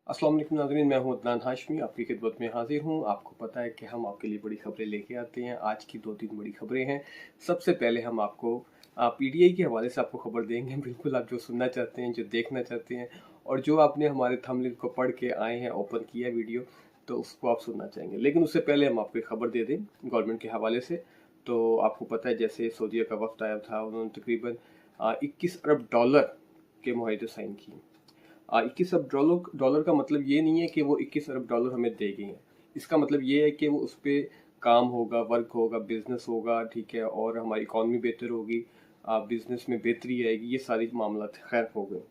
अस्सलाम वालेकुम नाज़रीन, मैं हूं अदनान हाशमी आपकी खिदमत में हाजिर हूं। आपको पता है कि हम आपके लिए बड़ी खबरें लेके आते हैं। आज की 2-3 बड़ी खबरें हैं। सबसे पहले हम आपको पीटीआई के हवाले से आपको खबर देंगे। बिल्कुल आप जो सुनना चाहते हैं, जो देखना चाहते हैं और जो आपने हमारे थंबनेल को पढ़ के आए हैं, ओपन किया वीडियो, तो उसको आप सुनना चाहेंगे। लेकिन उससे पहले हम आपको एक खबर दे दें गवर्नमेंट के हवाले से। तो आपको पता है जैसे सऊदीया का वफ्द आया था, उन्होंने तकरीबन 21 अरब डॉलर के मुआहदे साइन किए। 21 अरब डॉलर का मतलब ये नहीं है कि वो 21 अरब डॉलर हमें देंगे हैं। इसका मतलब ये है कि वो उस पर काम होगा, वर्क होगा, बिजनेस होगा, ठीक है, और हमारी इकॉनमी बेहतर होगी, बिजनेस में बेहतरी आएगी। ये सारी मामला खैर हो गए।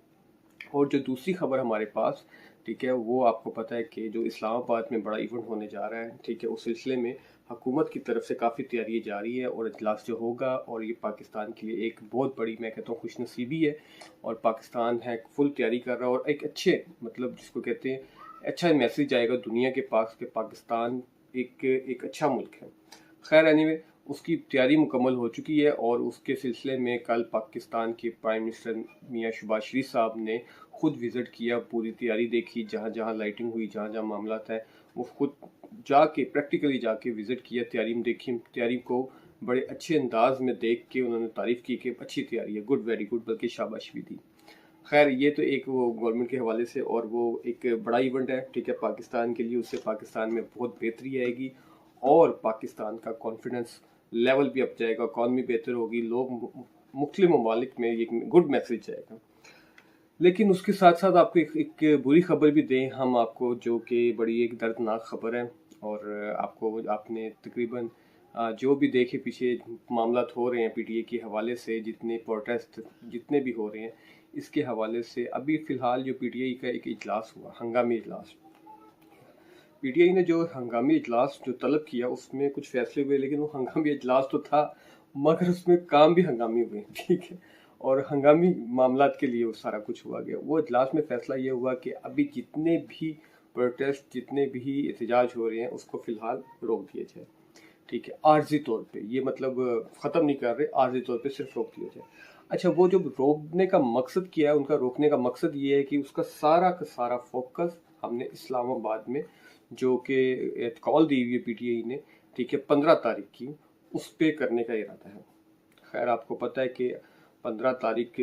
और जो दूसरी खबर हमारे पास, ठीक है, वो आपको पता है कि जो इस्लामाबाद में बड़ा इवेंट होने जा रहा है, ठीक है, उस सिलसिले में हुकूमत की तरफ से काफ़ी तैयारी जारी है और इजलास जो होगा, और ये पाकिस्तान के लिए एक बहुत बड़ी, मैं कहता हूँ, खुशनसीबी है। और पाकिस्तान है फुल तैयारी कर रहा है और एक अच्छे, मतलब जिसको कहते हैं, अच्छा मैसेज आएगा दुनिया के पास कि पाकिस्तान एक एक अच्छा मुल्क है। खैर एनीवे, उसकी तैयारी मुकम्मल हो चुकी है और उसके सिलसिले में कल पाकिस्तान के प्राइम मिनिस्टर मियां शहबाज शरीफ साहब ने खुद विज़िट किया, पूरी तैयारी देखी, जहाँ जहाँ लाइटिंग हुई, जहाँ जहाँ मामला है, वो खुद जाके प्रैक्टिकली जाके विज़िट किया, तैयारी में देखी, तैयारी को बड़े अच्छे अंदाज में देख के उन्होंने तारीफ़ की कि अच्छी तैयारी है, गुड, वेरी गुड, बल्कि शाबाश भी दी। खैर ये तो एक वो गवर्नमेंट के हवाले से, और वो एक बड़ा इवेंट है, ठीक है, पाकिस्तान के लिए। उससे पाकिस्तान में बहुत बेहतरी आएगी और पाकिस्तान का कॉन्फिडेंस लेवल भी अप जाएगा, इकॉनमी बेहतर होगी, लोग मुख्तलिफ ममालिक में एक गुड मैसेज जाएगा। लेकिन उसके साथ साथ आपको एक बुरी खबर भी दें हम आपको, जो कि बड़ी एक दर्दनाक खबर है। और आपको आपने तकरीबन जो भी देखे पीछे मामला हो रहे हैं पीटीए के हवाले से, जितने प्रोटेस्ट जितने भी हो रहे हैं, इसके हवाले से अभी फ़िलहाल जो पीटीआई का एक इजलास हुआ, हंगामी इजलास, पीटीआई ने जो हंगामी इजलास जो तलब किया उसमें कुछ फैसले हुए, लेकिन वो हंगामी इजलास तो था मगर उसमें काम भी हंगामी हुए, ठीक है, और हंगामी मामलात के लिए वो सारा कुछ हुआ गया। वो इजलास में फैसला ये हुआ कि अभी जितने भी प्रोटेस्ट, जितने भी एहतजाज हो रहे हैं, उसको फ़िलहाल रोक दिया जाए, ठीक है, आर्जी तौर पे। ये मतलब ख़त्म नहीं कर रहे, आर्जी तौर पे सिर्फ रोक दिया जाए। अच्छा, वो जो रोकने का मकसद क्या है, उनका रोकने का मकसद ये है कि उसका सारा का सारा फोकस हमने इस्लामाबाद में, जो कि कॉल दी हुई है पीटीआई ने, ठीक है, 15 तारीख की, उस पे करने का इरादा है। खैर आपको पता है कि 15 तारीख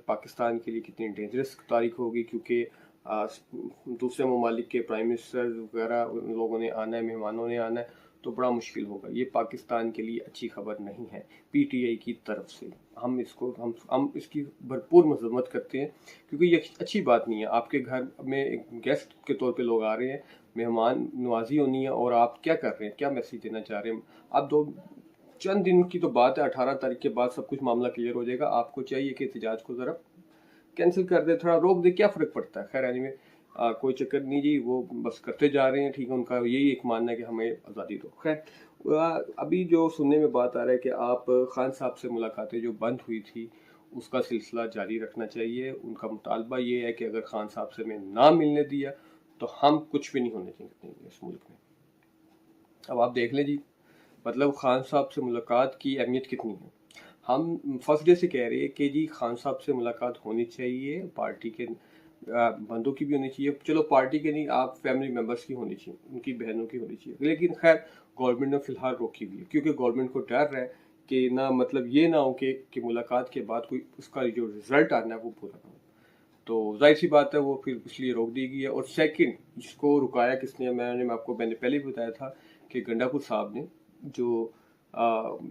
पाकिस्तान के लिए कितनी डेंजरस तारीख होगी, क्योंकि दूसरे ममालिक के प्राइम मिनिस्टर वगैरह उन लोगों ने आना है, मेहमानों ने आना है, तो बड़ा मुश्किल होगा। ये पाकिस्तान के लिए अच्छी खबर नहीं है पीटीआई की तरफ से। हम इसकी भरपूर मजम्मत करते हैं, क्योंकि ये अच्छी बात नहीं है। आपके घर में एक गेस्ट के तौर पे लोग आ रहे हैं, मेहमान नवाजी होनी है, और आप क्या कर रहे हैं, क्या मैसेज देना चाह रहे हैं? आप दो चंद दिन की तो बात है, 18 तारीख के बाद सब कुछ मामला क्लियर हो जाएगा। आपको चाहिए कि एहतजाज को ज़रा कैंसिल कर दे, थोड़ा रोक दे, क्या फ़र्क पड़ता है। खैर एनीवे, कोई चक्कर नहीं जी, वो बस करते जा रहे हैं, ठीक है, उनका यही एक मानना है कि हमें आज़ादी दो। खैर अभी जो सुनने में बात आ रहा है कि आप खान साहब से मुलाकातें जो बंद हुई थी, उसका सिलसिला जारी रखना चाहिए। उनका मुतालबा ये है कि अगर खान साहब से हमें ना मिलने दिया तो हम कुछ भी नहीं होने देंगे इस मुल्क में। अब आप देख लें जी, मतलब खान साहब से मुलाकात की अहमियत कितनी है। हम फर्स्ट डे से कह रहे हैं कि जी खान साहब से मुलाकात होनी चाहिए, पार्टी के बंदों की भी होनी चाहिए, चलो पार्टी के नहीं, आप फैमिली मेंबर्स की होनी चाहिए, उनकी बहनों की होनी चाहिए। लेकिन खैर गवर्नमेंट ने फिलहाल रोकी हुई है, क्योंकि गवर्नमेंट को डर है कि ना, मतलब ये ना हो कि मुलाकात के बाद कोई उसका जो रिजल्ट आना है वो पूरा ना हो। तो जाहिर सी बात है वो फिर इसलिए रोक दी गई है। और सेकंड, जिसको रुकाया किसने, मैंने पहले भी बताया था कि गंडापुर साहब ने, जो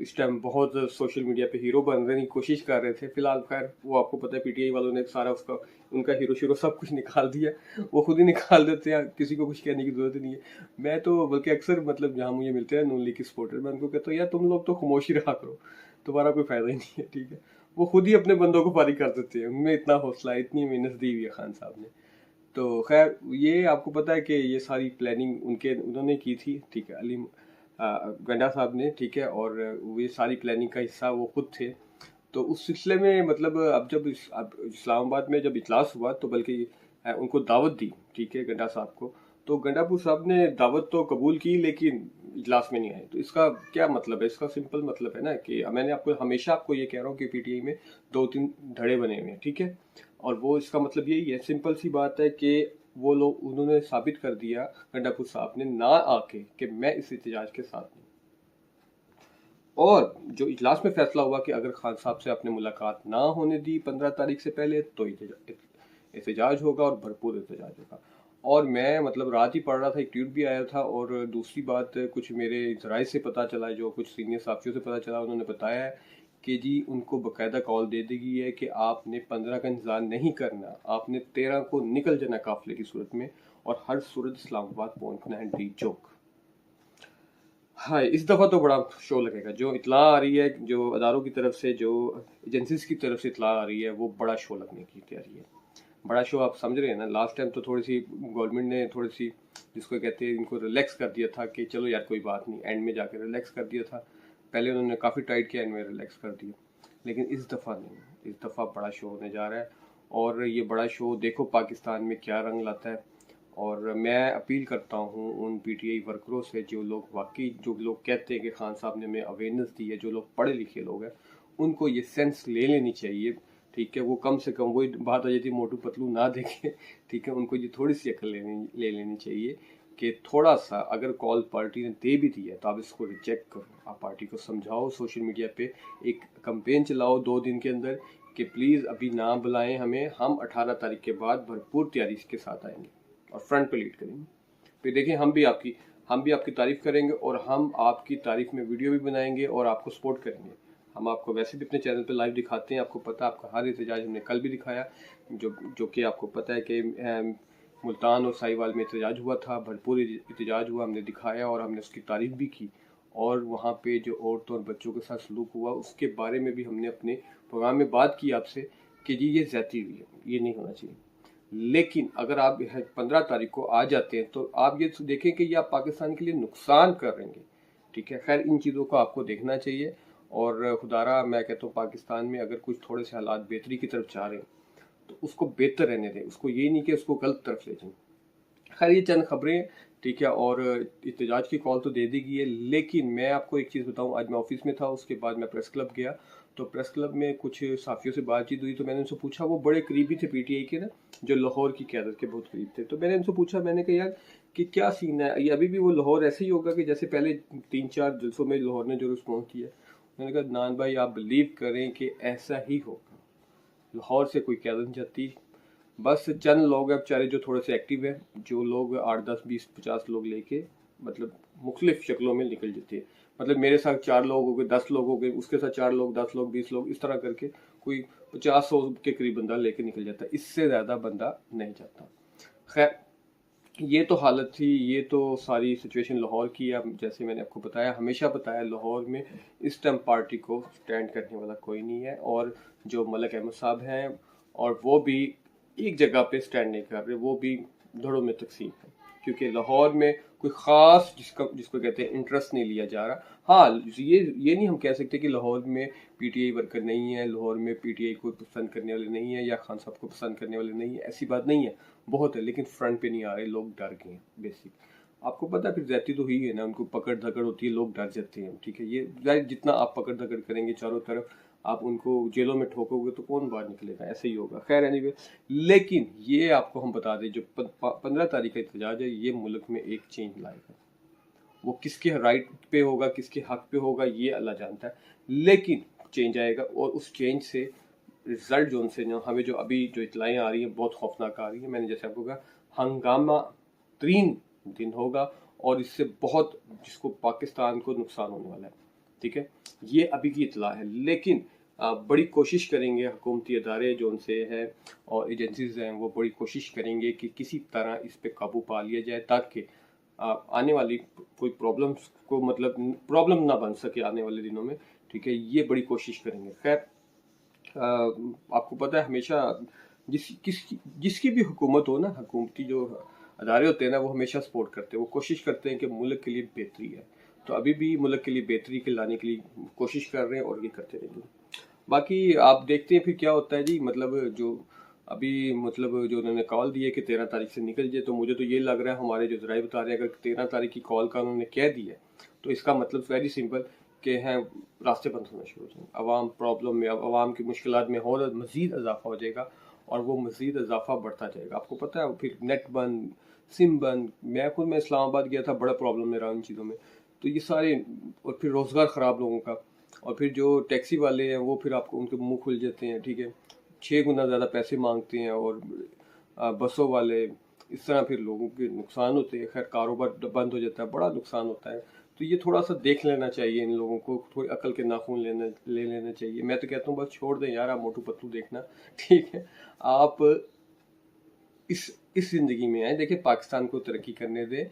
इस टाइम बहुत सोशल मीडिया पे हीरो बनने की कोशिश कर रहे थे। फिलहाल खैर वो आपको पता है पीटीआई वालों ने सारा उसका, उनका हीरो शीरो सब कुछ निकाल दिया। वो खुद ही निकाल देते हैं, किसी को कुछ कहने की जरूरत ही नहीं है। मैं तो बल्कि अक्सर, मतलब जहाँ मुझे मिलते हैं नून लीग के सपोर्टर, मैं उनको कहता हूँ यार तुम लोग तो खामोशी रहा करो, तुम्हारा कोई फायदा ही नहीं है, ठीक है। वो खुद ही अपने बंदों को फारिग कर देते हैं, उनमें इतना हौसला, इतनी मेहनत दी हुई है खान साहब ने। तो खैर ये आपको पता है कि ये सारी प्लानिंग उन्होंने की थी, ठीक है, गंडा साहब ने, ठीक है, और वो ये सारी प्लानिंग का हिस्सा वो खुद थे। तो उस सिलसिले में, मतलब अब जब अब इस्लामाबाद में जब इजलास हुआ, तो बल्कि उनको दावत दी, ठीक है, गंडा साहब को। तो गंडापुर साहब ने दावत तो कबूल की, लेकिन इजलास में नहीं आए। तो इसका क्या मतलब है? इसका सिंपल मतलब है ना कि मैंने आपको हमेशा आपको ये कह रहा हूँ कि पीटीआई में 2-3 धड़े बने हुए हैं, ठीक है, और वो इसका मतलब यही है, सिंपल सी बात है कि वो लोग उन्होंने साबित कर दिया गंडापुर साहब ने ना आके कि मैं इस एहतजाज के साथ हूँ। और जो इजलास में फैसला हुआ कि अगर खान साहब से आपने मुलाकात ना होने दी 15 तारीख से पहले तो एहतजाज होगा और भरपूर एहतजाज होगा। और मैं मतलब रात ही पढ़ रहा था, एक ट्वीट भी आया था। और दूसरी बात कुछ मेरे जराये से पता चला, जो कुछ सीनियर साथियों से पता चला, उन्होंने बताया है कि जी उनको बाकायदा कॉल दे दी गई है कि आपने 15 का इंतजार नहीं करना, आपने 13 को निकल जाना काफिले की सूरत में और हर सूरत इस्लामाबाद पहुंचना है डी चौक। हाँ, इस दफ़ा तो बड़ा शो लगेगा। जो इत्तला आ रही है, जो अदारों की तरफ से, जो एजेंसीज की तरफ से इत्तला आ रही है, वो बड़ा शो लगने की तैयारी है। बड़ा शो आप समझ रहे हैं ना। लास्ट टाइम तो थोड़ी सी गवर्नमेंट ने थोड़ी सी, जिसको कहते हैं, इनको रिलैक्स कर दिया था कि चलो यार कोई बात नहीं, एंड में जाकर रिलैक्स कर दिया था। पहले उन्होंने काफ़ी टाइट किया, एंड में रिलैक्स कर दिया। लेकिन इस दफ़ा नहीं, इस दफ़ा बड़ा शो होने जा रहा है। और ये बड़ा शो देखो पाकिस्तान में क्या रंग लाता है। और मैं अपील करता हूँ उन पीटीआई वर्करों से, जो लोग वाकई, जो लोग कहते हैं कि खान साहब ने हमें अवेयरनेस दी है, जो लोग पढ़े लिखे लोग हैं, उनको ये सेंस ले लेनी चाहिए। ठीक है, वो कम से कम, वही बात आ जाती है मोटू पतलू ना देखें। ठीक है, उनको ये थोड़ी सी अकल ले लेनी चाहिए कि थोड़ा सा, अगर कॉल पार्टी ने दे भी दी है तो आप इसको रिजेक्ट करो। आप पार्टी को समझाओ, सोशल मीडिया पे एक कंपेन चलाओ 2 दिन के अंदर कि प्लीज़ अभी ना बुलाएं हमें, हम 18 तारीख के बाद भरपूर तैयारी के साथ आएंगे और फ्रंट पे लीड करेंगे। फिर देखिए, हम भी आपकी तारीफ करेंगे और हम आपकी तारीफ में वीडियो भी बनाएंगे और आपको सपोर्ट करेंगे। हम आपको वैसे भी अपने चैनल पे लाइव दिखाते हैं, आपको पता है, आपका हर एहतजाज हमने कल भी दिखाया, जो कि आपको पता है कि मुल्तान और साहिवाल में एहतजाज हुआ था, भरपूर एहतजाज हुआ, हमने दिखाया और हमने उसकी तारीफ भी की। और वहाँ पे जो औरतों और बच्चों के साथ सलूक हुआ, उसके बारे में भी हमने अपने प्रोग्राम में बात की आपसे कि जी ये ज़्यादती हुई है, ये नहीं होना चाहिए। लेकिन अगर आप 15 तारीख को आ जाते हैं तो आप ये देखें कि ये आप पाकिस्तान के लिए नुकसान कर रहे हैं। ठीक है, खैर इन चीज़ों को आपको देखना चाहिए। और खुदारा मैं कहता हूँ, पाकिस्तान में अगर कुछ थोड़े से हालात बेहतरी की तरफ जा रहे हैं तो उसको बेहतर रहने दें, उसको ये नहीं कि उसको गलत तरफ ले जाएं। खैर ये चंद खबरें, ठीक है। और एहतजाज की कॉल तो दे दी गई है, लेकिन मैं आपको एक चीज़ बताऊं, आज मैं ऑफिस में था, उसके बाद मैं प्रेस क्लब गया, तो प्रेस क्लब में कुछ साथियों से बातचीत हुई, तो मैंने उनसे पूछा, वो बड़े करीबी थे पीटीआई के ना, जो लाहौर की क़यादत के बहुत करीब थे। तो मैंने उनसे पूछा, मैंने कहा यार कि क्या सीन है, ये अभी भी वो लाहौर ऐसे ही होगा कि जैसे पहले 3-4 जलसों में लाहौर ने जो रिस्पॉन्स किया। मैंने कहा नान भाई, आप बिलीव करें कि ऐसा ही होगा, लाहौर से कोई क़यादत नहीं जाती। बस चंद लोग हैं बेचारे जो थोड़े से एक्टिव हैं, जो लोग 8-10-20-50 लोग लेके मतलब मुख्तलिफ शक्लों में निकल जाते हैं। मतलब मेरे साथ 4 लोग हो गए, 10 लोग हो गए, उसके साथ 4 लोग, 10 लोग, 20 लोग, इस तरह करके कोई 50-100 के करीब बंदा लेके निकल जाता है, इससे ज़्यादा बंदा नहीं जाता। खैर ये तो हालत थी, ये तो सारी सिचुएशन लाहौर की है। जैसे मैंने आपको बताया, हमेशा बताया, लाहौर में इस टाइम पार्टी को स्टैंड करने वाला कोई नहीं है। और जो मलिक अहमद साहब हैं, और वो भी एक जगह पे स्टैंड नहीं कर रहे, वो भी धड़ों में तकसीम है, क्योंकि लाहौर में कोई ख़ास जिसको कहते हैं इंटरेस्ट नहीं लिया जा रहा। हाँ, ये नहीं हम कह सकते कि लाहौर में पीटीआई वर्कर नहीं है, लाहौर में पीटीआई को पसंद करने वाले नहीं है, या खान साहब को पसंद करने वाले नहीं है, ऐसी बात नहीं है, बहुत है, लेकिन फ्रंट पे नहीं आ रहे, लोग डर गए हैं बेसिक। आपको पता है, फिर ज्यादती तो हुई है ना, उनको पकड़ धकड़ होती है, लोग डर जाते हैं। ठीक है, ये जितना आप पकड़ धकड़ करेंगे चारों तरफ, आप उनको जेलों में ठोकोगे तो कौन बाहर निकलेगा, ऐसे ही होगा। खैर एनीवे, लेकिन ये आपको हम बता दें, जो 15 तारीख का एहतजाज है, ये मुल्क में एक चेंज लाएगा। वो किसके राइट पे होगा, किसके हक पे होगा, ये अल्लाह जानता है, लेकिन चेंज आएगा। और उस चेंज से रिजल्ट जो उनसे हमें जो अभी जो इतलाएं आ रही हैं, बहुत खौफनाक आ रही है। मैंने जैसे आपको कहा, हंगामा तरीन दिन होगा, और इससे बहुत, जिसको पाकिस्तान को नुकसान होने वाला है। ठीक है, ये अभी की इतला है, लेकिन बड़ी कोशिश करेंगे हुकूमती अदारे जो उनसे है और एजेंसीज हैं, वो बड़ी कोशिश करेंगे कि किसी तरह इस पे काबू पा लिया जाए, ताकि आने वाली कोई प्रॉब्लम्स को, मतलब प्रॉब्लम ना बन सके आने वाले दिनों में। ठीक है, ये बड़ी कोशिश करेंगे। खैर आपको पता है, हमेशा जिसकी भी हुकूमत हो ना, हुकूमती जो अदारे होते हैं ना, वो हमेशा सपोर्ट करते हैं, वो कोशिश करते हैं कि मुल्क के लिए बेहतरी है। तो अभी भी मुल्क के लिए बेहतरी के लाने के लिए कोशिश कर रहे हैं, और ये करते रहेंगे। बाकी आप देखते हैं फिर क्या होता है जी। मतलब जो अभी, मतलब जो उन्होंने कॉल दी है कि 13 तारीख से निकल जाए, तो मुझे तो ये लग रहा है, हमारे जो जराये बता रहे हैं, अगर 13 तारीख की कॉल का उन्होंने कह दी है, तो इसका मतलब वेरी सिंपल कि हैं रास्ते बंद होना शुरू हो जाएंगे, अवाम प्रॉब्लम में, अब अवाम की मुश्किलात में और मज़ीद इजाफा हो जाएगा। और वो मज़ीद इजाफा बढ़ता जाएगा। आपको पता है फिर नेट बंद, सिम बंद, मैं इस्लामाबाद गया था, बड़ा प्रॉब्लम मेरा इन चीज़ों में। तो ये सारे, और फिर रोज़गार ख़राब लोगों का, और फिर जो टैक्सी वाले हैं वो फिर आपको उनके मुंह खुल जाते हैं, ठीक है, 6 गुना ज़्यादा पैसे मांगते हैं, और बसों वाले, इस तरह फिर लोगों के नुकसान होते हैं। खैर कारोबार बंद हो जाता है, बड़ा नुकसान होता है। तो ये थोड़ा सा देख लेना चाहिए, इन लोगों को थोड़ी अकल के नाखून ले लेना चाहिए। मैं तो कहता हूँ बस छोड़ दें यार, आप मोटू पतलू देखना, ठीक है। आप इस जिंदगी में आए, देखिए पाकिस्तान को तरक्की करने दें।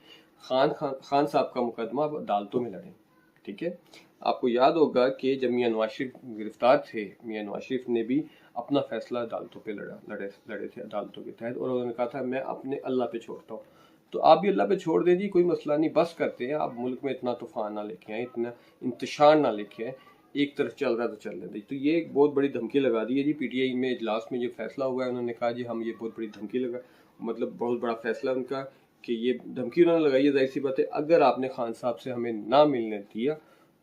खान साहब का मुकदमा अब अदालतों में लड़े, ठीक है। आपको याद होगा कि जब मियां नवाज शरीफ गिरफ्तार थे, मियां नवाज शरीफ ने भी अपना फैसला अदालतों पे लड़े थे अदालतों के तहत, और उन्होंने कहा था मैं अपने अल्लाह पे छोड़ता हूँ। तो आप भी अल्लाह पे छोड़ दें जी, कोई मसला नहीं, बस करते हैं। आप मुल्क में इतना तूफान ना लेके आए, इतना इंतशार ना लेके आए, एक तरफ चल रहा तो चल रहे। तो ये एक बहुत बड़ी धमकी लगा दी है जी पीटीआई में। इजलास में ये फैसला हुआ है, उन्होंने कहा जी हम ये बहुत बड़ी धमकी लगा, मतलब बहुत बड़ा फैसला उनका कि ये धमकी उन्होंने लगाई है। जाहिर सी बात है, अगर आपने खान साहब से हमें ना मिलने दिया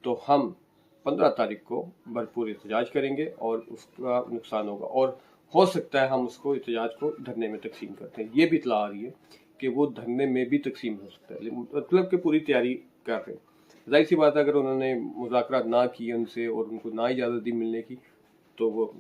तो हम 15 तारीख को भरपूर एहतजाज करेंगे और उसका नुकसान होगा, और हो सकता है हम उसको एहतजाज को धरने में तकसीम करते हैं। ये भी इतला आ रही है कि वो धरने में भी तकसीम हो सकता है, मतलब कि पूरी तैयारी कर रहे हैं। जाहिर सी बात है, अगर उन्होंने मुज़ाकरात ना किए उनसे और उनको ना इजाज़त दी मिलने की, तो वो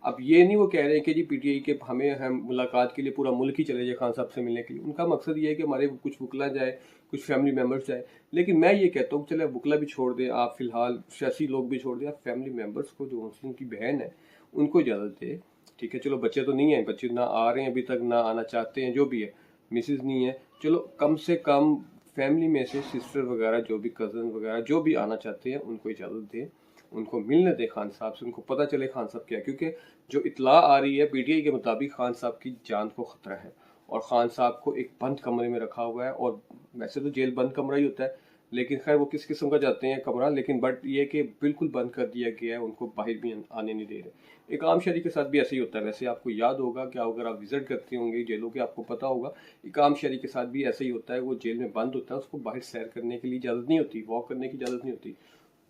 अब ये नहीं वो कह रहे हैं कि जी पीटीआई के हमें हम मुलाकात के लिए पूरा मुल्क ही चले जाए खान साहब से मिलने के लिए। उनका मकसद ये है कि हमारे कुछ वकला जाए, कुछ फैमिली मेम्बर्स जाए। लेकिन मैं ये कहता हूँ चले वकला भी छोड़ दें आप, फिलहाल सियासी लोग भी छोड़ दें, आप फैमिली मेम्बर्स को, जो उनकी बहन है उनको इजाज़त दे, ठीक है। चलो बच्चे तो नहीं हैं, बच्चे ना आ रहे हैं अभी तक, ना आना चाहते हैं, जो भी है, मिसेज नहीं है, चलो कम से कम फैमिली में से सिस्टर वगैरह, जो भी कज़न वगैरह जो भी आना चाहते हैं उनको इजाज़त दें, उनको मिलने दें खान साहब से, उनको पता चले खान साहब क्या है। क्योंकि जो इतला आ रही है पीटीआई के मुताबिक खान साहब की जान को खतरा है, और खान साहब को एक बंद कमरे में रखा हुआ है। और वैसे तो जेल बंद कमरा ही होता है, लेकिन खैर वो किस किस्म का जाते हैं कमरा, लेकिन बट ये कि बिल्कुल बंद कर दिया गया है, उनको बाहर भी आने नहीं दे रहे। एक आम शहरी के साथ भी ऐसे ही होता है। वैसे आपको याद होगा कि अगर आप विजिट करते होंगे जेलों के, आपको पता होगा एक आम शहरी के साथ भी ऐसे ही होता है। वो जेल में बंद होता है, उसको बाहर सैर करने के लिए इजाज़त नहीं होती, वॉक करने की इजाज़त नहीं होती।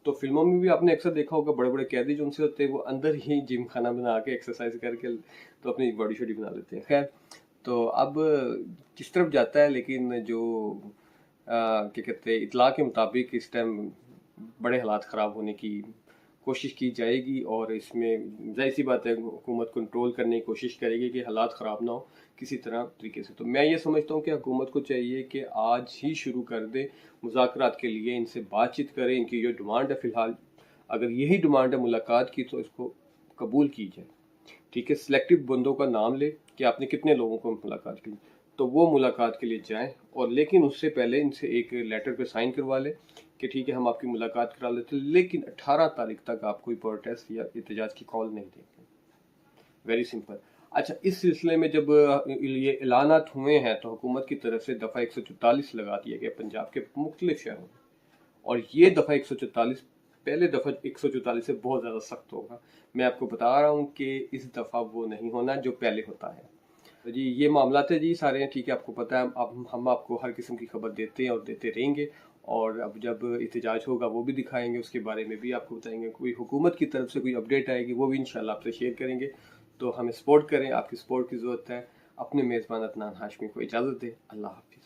तो फिल्मों में भी आपने अक्सर देखा होगा, बड़े बड़े कैदी जो उनसे होते हैं वो अंदर ही जिम खाना बना के एक्सरसाइज करके तो अपनी बॉडी शॉडी बना लेते हैं। खैर, तो अब किस तरफ जाता है, लेकिन जो क्या कहते हैं, इतला के मुताबिक इस टाइम बड़े हालात ख़राब होने की कोशिश की जाएगी, और इसमें जाहिर सी बात है हुकूमत कंट्रोल करने की कोशिश करेगी कि हालात ख़राब ना हो किसी तरह तरीके से। तो मैं ये समझता हूँ कि हुकूमत को चाहिए कि आज ही शुरू कर दे मुज़ाकरात के लिए, इनसे बातचीत करें। इनकी जो डिमांड है फ़िलहाल, अगर यही डिमांड है मुलाकात की, तो इसको कबूल की जाए, ठीक है। सिलेक्टिव बंदों का नाम ले कि आपने कितने लोगों को मुलाकात की, तो वो मुलाकात के लिए जाएं, और लेकिन उससे पहले इनसे एक लेटर पे साइन करवा ले कि ठीक है हम आपकी मुलाकात करा लेते, लेकिन 18 तारीख तक आप कोई प्रोटेस्ट या एहतजाज की कॉल नहीं देंगे। Very simple. अच्छा, इस सिलसिले में जब ये ऐलानात हुए हैं तो हुकूमत की तरफ से दफ़ा 144 लगा दिया गया पंजाब के मुख्तलिफ शहरों में, और ये दफ़ा 144 पहले दफ़ा 144 से बहुत ज़्यादा सख्त होगा। मैं आपको बता रहा हूँ कि इस दफ़ा वो नहीं होना जो पहले होता है। तो जी ये मामला है जी सारे, ठीक है, आपको पता है। अब हम आपको हर किस्म की खबर देते हैं और देते रहेंगे, और अब जब एहतजाज होगा वो भी दिखाएंगे, उसके बारे में भी आपको बताएंगे। कोई हुकूमत की तरफ से कोई अपडेट आएगी वो भी इंशाल्लाह आपसे शेयर करेंगे। तो हमें सपोर्ट करें, आपकी सपोर्ट की ज़रूरत है। अपने मेज़बान अदनान हाशमी को इजाज़त दें। अल्लाह हाफ़िज़।